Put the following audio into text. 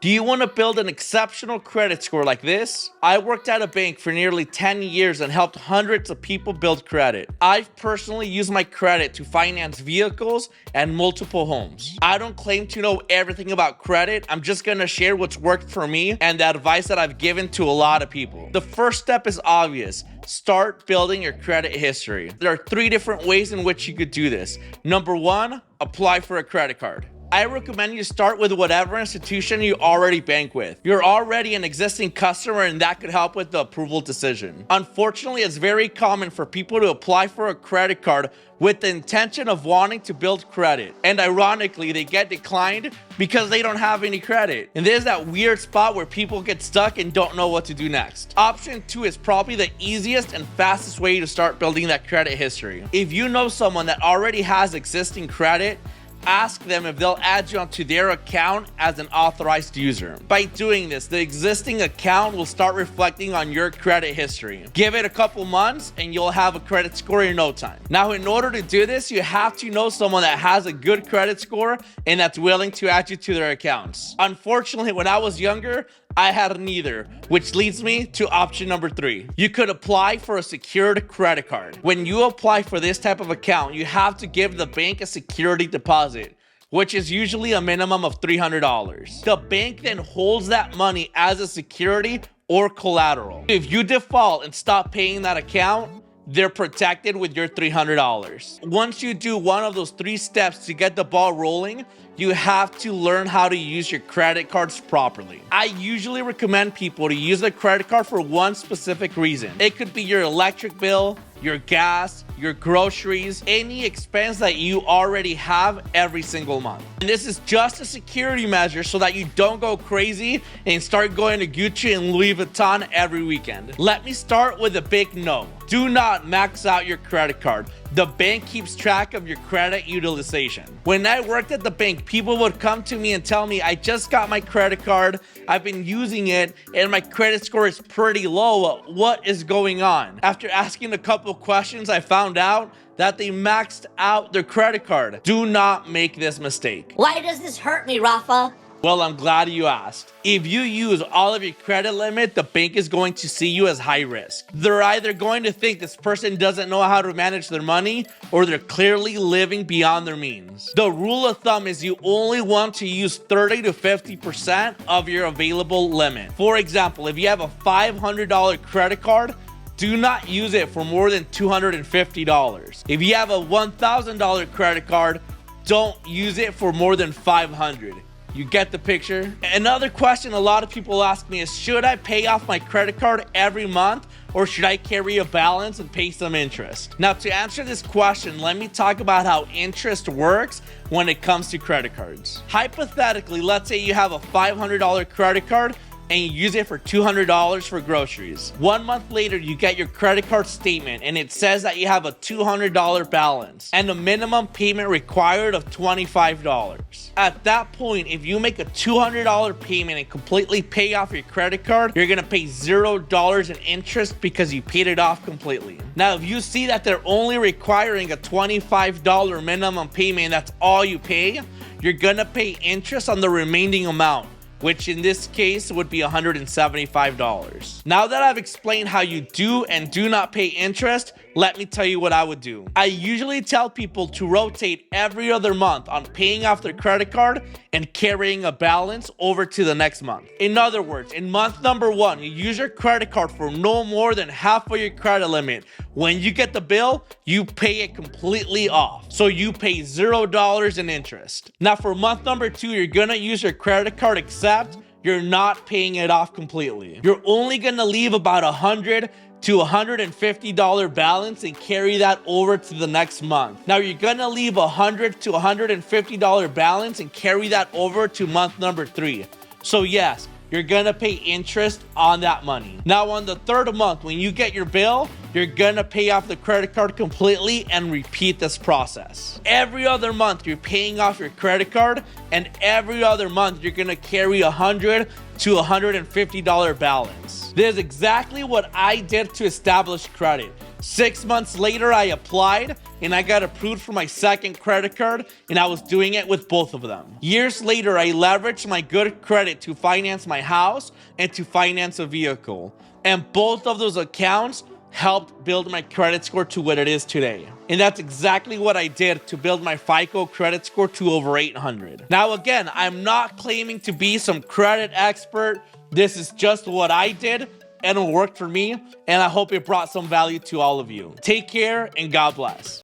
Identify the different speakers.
Speaker 1: Do you want to build an exceptional credit score like this? I worked at a bank for nearly 10 years and helped hundreds of people build credit. I've personally used my credit to finance vehicles and multiple homes. I don't claim to know everything about credit. I'm just going to share what's worked for me and the advice that I've given to a lot of people. The first step is obvious. Start building your credit history. There are 3 different ways in which you could do this. Number 1, apply for a credit card. I recommend you start with whatever institution you already bank with. You're already an existing customer and that could help with the approval decision. Unfortunately, it's very common for people to apply for a credit card with the intention of wanting to build credit. And ironically, they get declined because they don't have any credit. And there's that weird spot where people get stuck and don't know what to do next. Option 2 is probably the easiest and fastest way to start building that credit history. If you know someone that already has existing credit, ask them if they'll add you onto their account as an authorized user. By doing this, the existing account will start reflecting on your credit history. Give it a couple months and you'll have a credit score in no time. Now, in order to do this, you have to know someone that has a good credit score and that's willing to add you to their accounts. Unfortunately, when I was younger, I had neither, which leads me to option number 3. You could apply for a secured credit card. When you apply for this type of account, you have to give the bank a security deposit, which is usually a minimum of $300. The bank then holds that money as a security or collateral. If you default and stop paying that account, they're protected with your $300. Once you do one of those 3 steps to get the ball rolling, you have to learn how to use your credit cards properly. I usually recommend people to use a credit card for one specific reason. It could be your electric bill, your gas, your groceries, any expense that you already have every single month. And this is just a security measure so that you don't go crazy and start going to Gucci and Louis Vuitton every weekend. Let me start with a big no. Do not max out your credit card. The bank keeps track of your credit utilization. When I worked at the bank, people would come to me and tell me, I just got my credit card, I've been using it, and my credit score is pretty low. What is going on? After asking a couple questions, I found out that they maxed out their credit card. Do not make this mistake.
Speaker 2: Why does this hurt me, Rafa?
Speaker 1: Well, I'm glad you asked. If you use all of your credit limit, the bank is going to see you as high risk. They're either going to think this person doesn't know how to manage their money, or they're clearly living beyond their means. The rule of thumb is you only want to use 30 to 50% of your available limit. For example, if you have a $500 credit card, do not use it for more than $250. If you have a $1,000 credit card, don't use it for more than $500. You get the picture? Another question a lot of people ask me is, should I pay off my credit card every month or should I carry a balance and pay some interest? Now, to answer this question, let me talk about how interest works when it comes to credit cards. Hypothetically, let's say you have a $500 credit card and you use it for $200 for groceries. 1 month later, you get your credit card statement and it says that you have a $200 balance and a minimum payment required of $25. At that point, if you make a $200 payment and completely pay off your credit card, you're gonna pay $0 in interest because you paid it off completely. Now, if you see that they're only requiring a $25 minimum payment, that's all you pay, you're gonna pay interest on the remaining amount, which in this case would be $175. Now that I've explained how you do and do not pay interest, let me tell you what I would do. I usually tell people to rotate every other month on paying off their credit card and carrying a balance over to the next month. In other words, in month number 1, you use your credit card for no more than half of your credit limit. When you get the bill, you pay it completely off. So you pay $0 in interest. Now for month number 2, you're gonna use your credit card except you're not paying it off completely. You're only gonna leave about $100 to $150 balance and carry that over to the next month. Now you're gonna leave $100 to $150 balance and carry that over to month number 3. So yes, you're gonna pay interest on that money. Now on the 3rd month, when you get your bill, you're gonna pay off the credit card completely and repeat this process. Every other month, you're paying off your credit card, and every other month, you're gonna carry $100 to $150 balance. This is exactly what I did to establish credit. 6 months later, I applied and I got approved for my second credit card, and I was doing it with both of them. Years later, I leveraged my good credit to finance my house and to finance a vehicle. And both of those accounts helped build my credit score to what it is today. And that's exactly what I did to build my FICO credit score to over 800. Now again, I'm not claiming to be some credit expert. This is just what I did and it worked for me, and I hope it brought some value to all of you. Take care and God bless.